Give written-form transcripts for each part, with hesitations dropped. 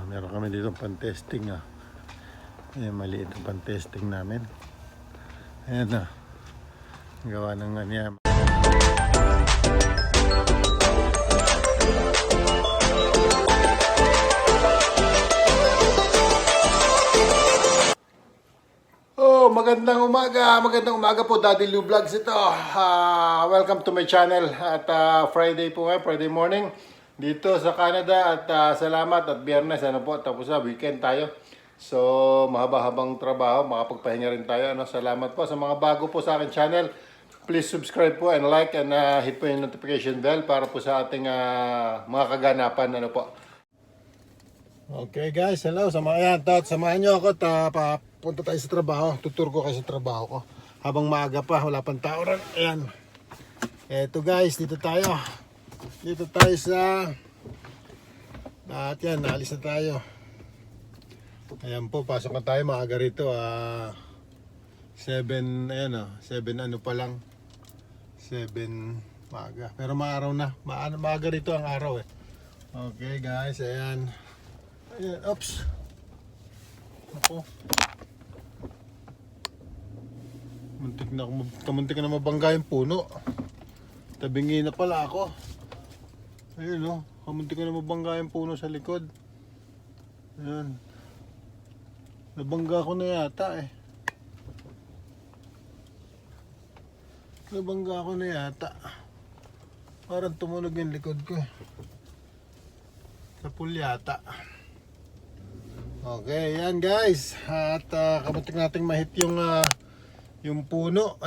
Meron kami dito pan-testing Ayan, maliit ang pan-testing namin. Ayan gawa ng yan. Magandang umaga po, Daddy Lou Vlogs ito. Welcome to my channel at Friday po ngayon, Friday morning dito sa Canada at salamat at Biyernes tapos na weekend tayo. So mahaba-habang trabaho, makapagpahinga rin tayo. Salamat po sa mga bago po sa akin channel. Please subscribe po and like and hit po yung notification bell para po sa ating mga kaganapan po. Okay guys, hello sa mga yan. Samahan nyo ako punta tayo sa trabaho. Tutur ko kayo sa trabaho ko habang maaga pa, wala pang tao rin. Ayan. Eto guys, dito tayo sa at yan, naalis na tayo. Ayan po, pasok na tayo maaga rito. 7 pa lang. 7 maaga. Pero maaraw na. Maaga rito ang araw Okay guys, ayan. Ayan, oops. Ako. Muntik na mabangga yung puno. Tabingi na pala ako. Ayun kamuntik na mabangga yung puno sa likod. Ayan. Nabangga ko na yata Nabangga ko na yata. Parang tumunog yung likod ko Sa pool yata. Okay, yan guys. At kamuntik nating mahit yung puno,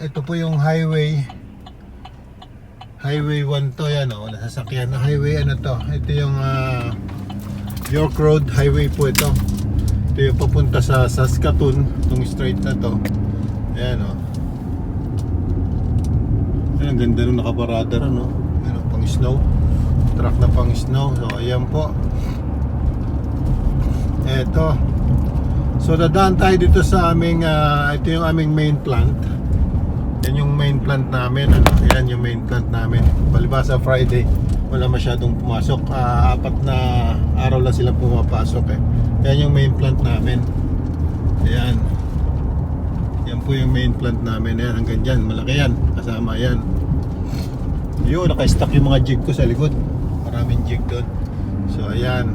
ito po yung highway 1 to yan nasasakyan na highway to. Ito yung York Road highway po ito yung papunta sa Saskatoon, itong straight na to. Ayan ang ganda nung nakaparada pang snow, truck na pang snow. So ayan po, eto. So dadaan tayo dito sa aming ito yung aming main plant. Yan yung main plant namin. Yan yung main plant namin. Palibasa Friday, wala masyadong pumasok. 4 na araw lang sila pumapasok Yan yung main plant namin. Ayan. Yan po yung main plant namin. Ayan, hanggang dyan. Malaki yan. Kasama yan. Yun, naka-stack yung mga jig ko sa likod. Maraming jig doon. So ayan.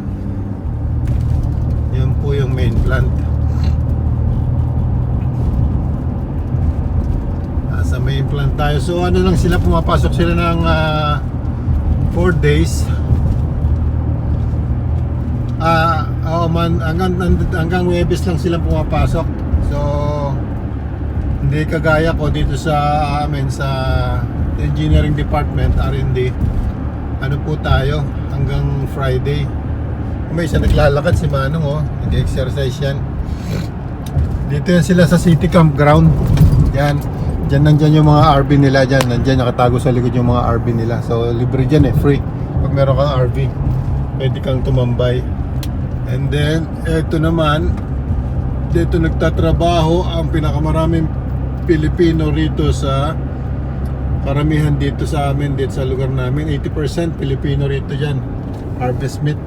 Yan po yung main plant. Sa main plant tayo. So lang sila, pumapasok sila ng 4 days. Hanggang Huwebes lang sila pumapasok. So hindi kagaya ko dito sa amin sa engineering department, R&D. Po tayo hanggang Friday. May isa naglalakad si Manong nag-exercise yan. Dito yan sila sa city campground. Yan. Nandyan yung mga RV nila dyan. Nandyan nakatago sa likod yung mga RV nila. So libre dyan free. Pag meron kang RV, pwede kang tumambay. And then ito naman, dito nagtatrabaho ang pinakamaraming Pilipino rito sa karamihan dito sa amin, dito sa lugar namin. 80% Pilipino rito dyan. Harvest Meat.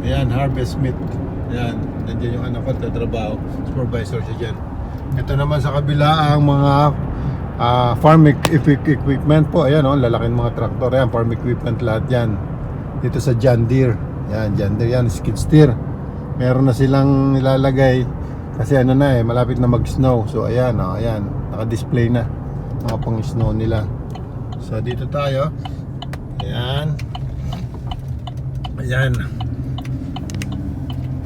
Ayan, Harvest Meat. Ayan, nandyan yung anak ko nagtatrabaho. Supervisor siya dyan. Ito naman sa kabila ang mga farm equipment po. Ayan lalaking mga traktor. Ayan, farm equipment lahat yan. Dito sa John Deere. Ayan, John Deere yan, skid steer. Meron na silang nilalagay kasi malapit na mag-snow. So ayan, naka-display na mga pang-snow nila. So dito tayo. Ayan. Ayan.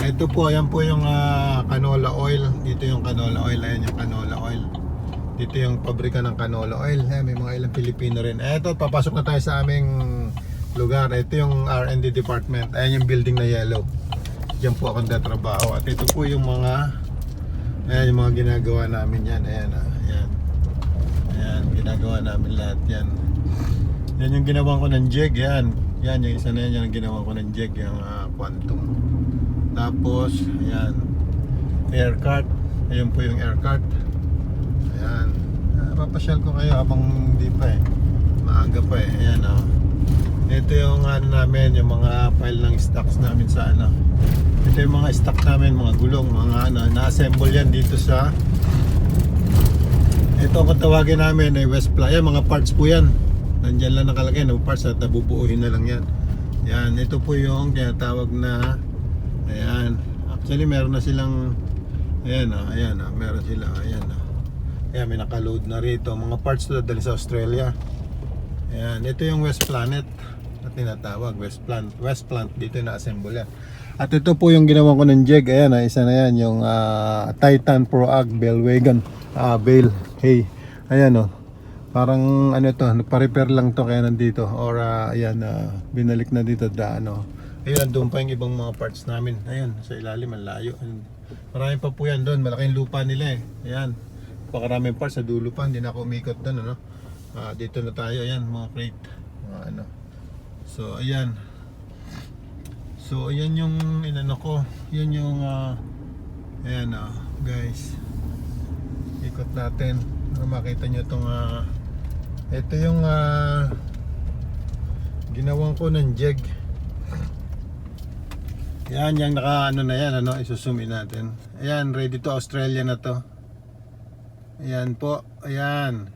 Ito po, ayan po yung canola oil. Dito yung canola oil. Ayan yung canola oil. Dito yung pabrika ng canola oil. Ayan, may mga ilang Pilipino rin. Eto, papasok na tayo sa aming lugar. Ito yung R&D department. Ayan yung building na yellow. Diyan po akong tatrabaho. At ito po yung mga, ayan yung mga ginagawa namin yan. Ayan, ayan. Ayan, ginagawa namin lahat yan. Yan yung ginawa ko ng jig. Yan, yan yung isa na yan yung ginawa ko ng jig. Yung quantum. Tapos, ayan, air cart. Ayun po yung air cart. Ayan. Papasyal ko kayo habang hindi pa eh. Maaga pa eh. Ayan o. Ito yung ano namin, yung mga file ng stocks namin sa ano. Ito yung mga stock namin, mga gulong, mga ano. Na-assemble yan dito sa, ito kung tawagin namin ay West Plaza. Ayan, mga parts po yan. Nandyan lang nakalagay na parts at nabubuuhin na lang yan. Yan, ito po yung tinatawag na, ayan, actually meron na silang, ayan o, meron sila, ayan o. Ayan, may nakaload na rito. Mga parts na dali sa Australia. Ayan, ito yung West Planet na tinatawag, West Plant, dito yung na-assemble yan. At ito po yung ginawa ko ng jig. Ayan, isa na yan, yung Titan Pro Ag Bale Wagon, Bale, hey. Ayan o, parang ano to, nagpa-repair lang to kaya nandito. Or ayan, binalik na dito ano. Ayun, doon pa yung ibang mga parts namin. Ayun, sa ilalim, ang layo. Marami pa po yan doon. Malaking lupa nila eh. Ayan. Pakaraming parts sa dulo pa. Hindi na ako umikot doon, ano. Dito na tayo. Ayan, mga crate. Mga ano. So, ayan. So, ayan yung inano ko. Yan yung, ayan, guys. Ikot natin. Para makita nyo itong, ito yung, ginawang ko ng jig. Yan, yung naka ano na yan, ano, isuzoom in natin. Ayan, ready to Australia na to. Ayan po, ayan.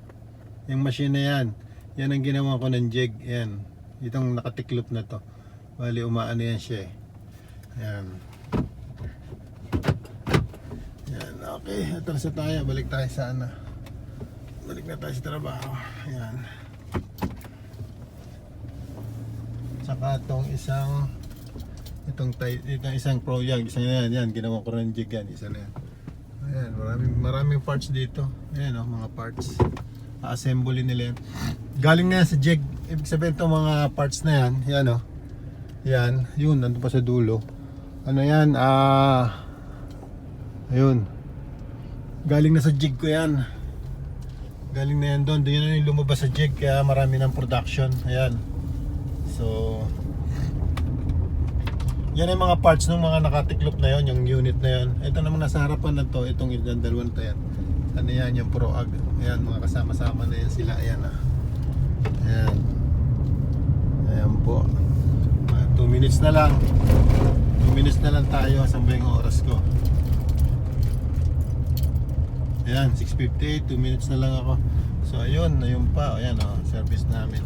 Yung machine na yan. Yan ang ginawa ko ng jig. Ayan, itong nakatiklop na to. Bali, umaano yan siya eh. Ayan. Ayan, okay. Atras na tayo, balik tayo sa ano. Balik na tayo sa trabaho. Ayan. Saka itong isang itong isang pro yan, isa na yan, ginawa ko rin jig yan, isa na yan. Ayan, maraming parts dito. Ayan mga parts. Assembly nila yan. Galing na yan sa jig. Ibig sabihin itong mga parts na yan, yan yan, yun, nandun pa sa dulo. Ano yan, ayun. Galing na sa jig ko yan. Galing na yan doon na yung lumabas sa jig, kaya marami ng production. Ayan. So, yan yung mga parts ng mga nakatiklop na yon, yung unit na yon. Ito naman nasa harapan na to, itong dalawang to yan. Ano yan, yung Pro Ag. Ayan, mga kasama-sama na yan sila. Ayan Ayan. Ayan po. 2 minutes na lang. 2 minutes na lang tayo. Saan ba yung oras ko? Ayan, 6:58. 2 minutes na lang ako. So, ayun pa. Ayan service namin.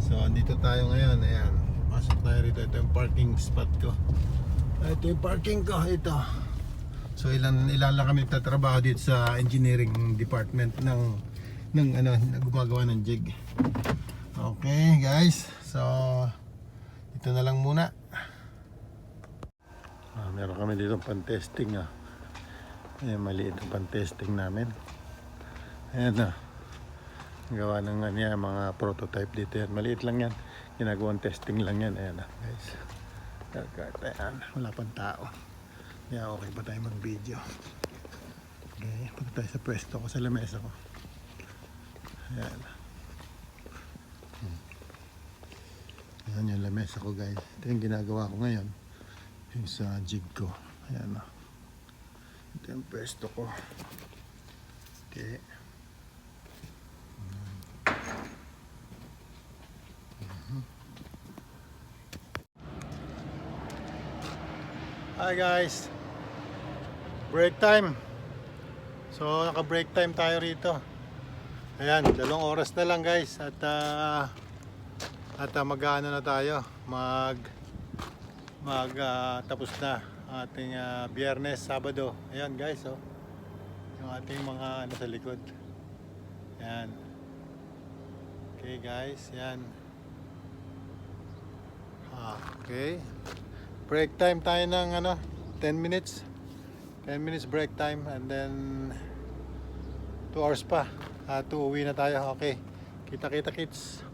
So, andito tayo ngayon. Ayan. Pasok tayo rito. Ito yung parking spot ko. Ito yung parking ko. Ito. So ilan lang kami nagtatrabaho dito sa engineering department ng gumagawa ng jig. Okay guys. So ito na lang muna. Meron kami dito pan-testing Ayan, maliit ang pan-testing namin. Ayan gawa ng mga prototype dito yan. Maliit lang yan. Ginagawang testing lang yan. Ayan guys. Ayan, wala pang tao. Yeah, okay pa tayo mag-video. Okay, punta tayo sa pwesto ko, sa lamesa ko. Ayan. Ayan yung lamesa ko guys. Ito yung ginagawa ko ngayon. Yung sa jig ko. Ayan ito yung pwesto ko. Okay. Hi guys, break time. So naka break time tayo rito. Ayan, 2 oras na lang guys. At mag-ano na tayo, tapos na ating Biyernes, Sabado. Ayan guys, yung ating mga sa likod. Ayan. Okay guys, yan. Okay. Break time tayo ng 10 minutes. 10 minutes break time and then 2 hours pa. 2 uwi na tayo. Okay. Kita-kita kids.